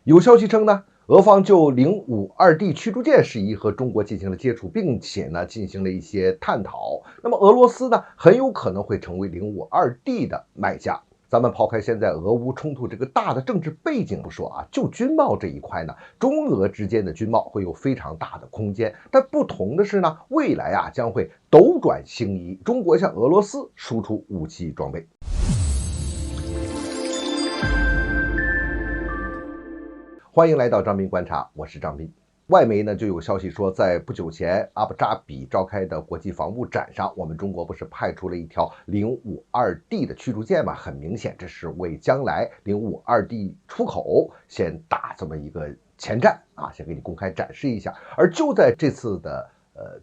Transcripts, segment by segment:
有消息称呢，俄方就052D 驱逐舰事宜和中国进行了接触，并且呢进行了一些探讨。那么俄罗斯呢很有可能会成为052D 的买家。咱们抛开现在俄乌冲突这个大的政治背景不说啊，就军贸这一块呢，中俄之间的军贸会有非常大的空间。但不同的是呢，未来啊将会斗转星移，中国向俄罗斯输出武器装备。欢迎来到张斌观察，我是张斌。外媒呢就有消息说，在不久前阿布扎比召开的国际防务展上，我们中国不是派出了一条052D 的驱逐舰嘛？很明显，这是为将来052D 出口先打这么一个前站啊，先给你公开展示一下。而就在这次的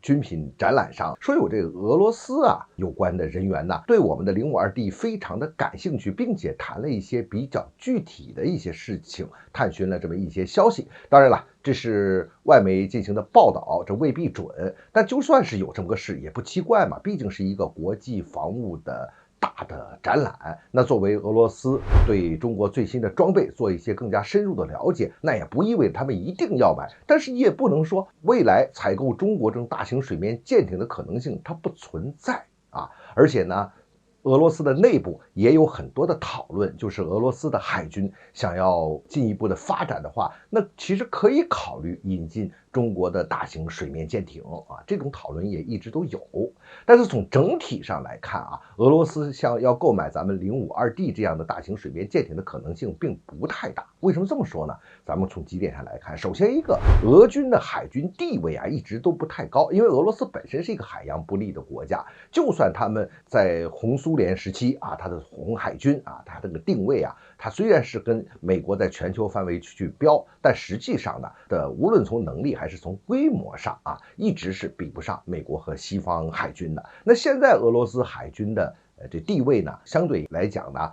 军品展览上，说有这个俄罗斯啊有关的人员呢，对我们的052D 非常的感兴趣，并且谈了一些比较具体的一些事情，探寻了这么一些消息。当然了，这是外媒进行的报道，这未必准，但就算是有这么个事也不奇怪嘛，毕竟是一个国际防务的大的展览。那作为俄罗斯对中国最新的装备做一些更加深入的了解，那也不意味着他们一定要买，但是也不能说未来采购中国这种大型水面舰艇的可能性它不存在啊。而且呢，俄罗斯的内部也有很多的讨论，就是俄罗斯的海军想要进一步的发展的话，那其实可以考虑引进中国的大型水面舰艇啊，这种讨论也一直都有。但是从整体上来看啊，俄罗斯想要购买咱们052D 这样的大型水面舰艇的可能性并不太大。为什么这么说呢？咱们从几点上来看，首先一个，俄军的海军地位啊一直都不太高，因为俄罗斯本身是一个海洋不利的国家，就算他们在红苏联时期啊，它的红海军啊，它这个定位啊，它虽然是跟美国在全球范围去标，但实际上呢无论从能力还是从规模上啊，一直是比不上美国和西方海军的。那现在俄罗斯海军的这地位呢，相对来讲呢，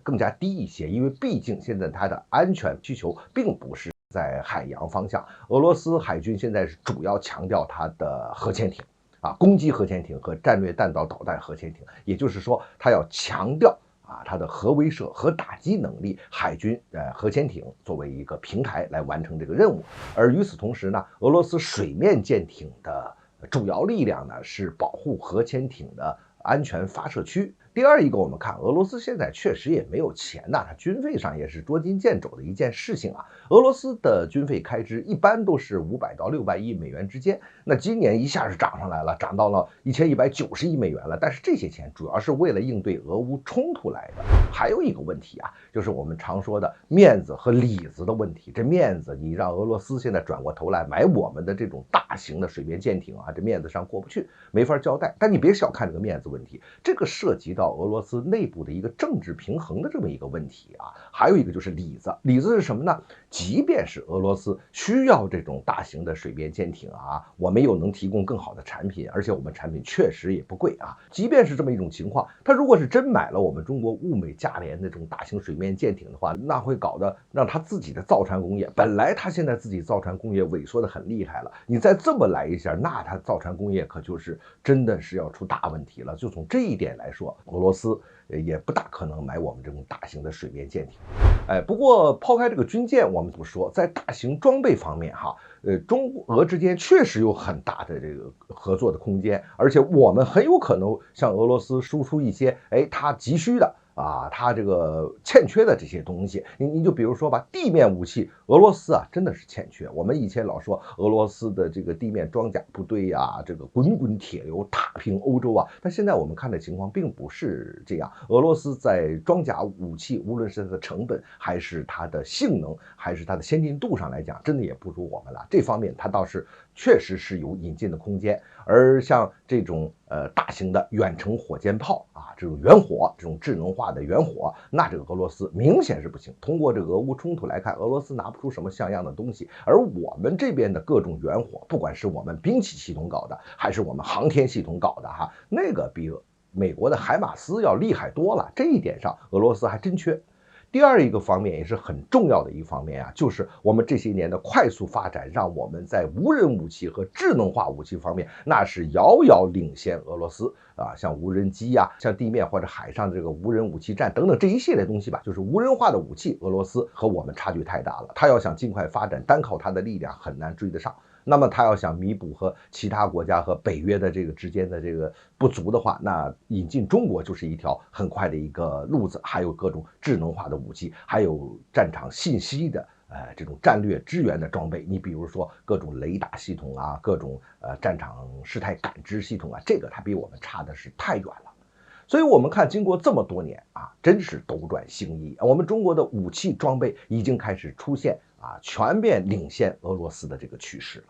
更加低一些，因为毕竟现在它的安全需求并不是在海洋方向。俄罗斯海军现在是主要强调它的核潜艇啊，攻击核潜艇和战略弹道导弹核潜艇，也就是说，它要强调它的核威慑、核打击能力，海军核潜艇作为一个平台来完成这个任务。而与此同时呢，俄罗斯水面舰艇的主要力量呢是保护核潜艇的安全发射区。第二一个，我们看俄罗斯现在确实也没有钱呐，它军费上也是捉襟见肘的一件事情啊。俄罗斯的军费开支一般都是500到600亿美元之间，那今年一下是涨上来了，涨到了1190亿美元了。但是这些钱主要是为了应对俄乌冲突来的。还有一个问题啊，就是我们常说的面子和里子的问题。这面子，你让俄罗斯现在转过头来买我们的这种大型的水面舰艇啊，这面子上过不去，没法交代。但你别小看这个面子问题，这个涉及到俄罗斯内部的一个政治平衡的这么一个问题啊。还有一个就是里子，里子是什么呢？即便是俄罗斯需要这种大型的水面舰艇啊，我们又能提供更好的产品，而且我们产品确实也不贵啊。即便是这么一种情况，他如果是真买了我们中国物美价廉的这种大型水面舰艇的话，那会搞得让他自己的造船工业，本来他现在自己造船工业萎缩的很厉害了，你再这么来一下，那他造船工业可就是真的是要出大问题了。就从这一点来说，俄罗斯也不大可能买我们这种大型的水面舰艇。不过抛开这个军舰我们不说，在大型装备方面哈，中俄之间确实有很大的这个合作的空间，而且我们很有可能向俄罗斯输出一些它急需的它这个欠缺的这些东西。你就比如说吧，地面武器，俄罗斯啊真的是欠缺。我们以前老说俄罗斯的这个地面装甲部队这个滚滚铁流踏平欧洲啊，但现在我们看的情况并不是这样。俄罗斯在装甲武器，无论是它的成本，还是它的性能，还是它的先进度上来讲，真的也不如我们了。这方面它倒是确实是有引进的空间。而像这种大型的远程火箭炮这种远火，这种智能化的远火，那这个俄罗斯明显是不行。通过这个俄乌冲突来看，俄罗斯拿不出什么像样的东西。而我们这边的各种远火，不管是我们兵器系统搞的，还是我们航天系统搞的那个比美国的海马斯要厉害多了。这一点上俄罗斯还真缺。第二一个方面也是很重要的一方面啊，就是我们这些年的快速发展，让我们在无人武器和智能化武器方面，那是遥遥领先俄罗斯啊。像无人机呀，像地面或者海上这个无人武器站等等这一系列东西吧，就是无人化的武器，俄罗斯和我们差距太大了，它要想尽快发展，单靠它的力量很难追得上。那么他要想弥补和其他国家和北约的这个之间的这个不足的话，那引进中国就是一条很快的一个路子，还有各种智能化的武器，还有战场信息的这种战略支援的装备。你比如说各种雷达系统啊，各种战场事态感知系统啊，这个它比我们差的是太远了。所以我们看，经过这么多年啊，真是斗转星移，我们中国的武器装备已经开始出现全面领先俄罗斯的这个趋势了。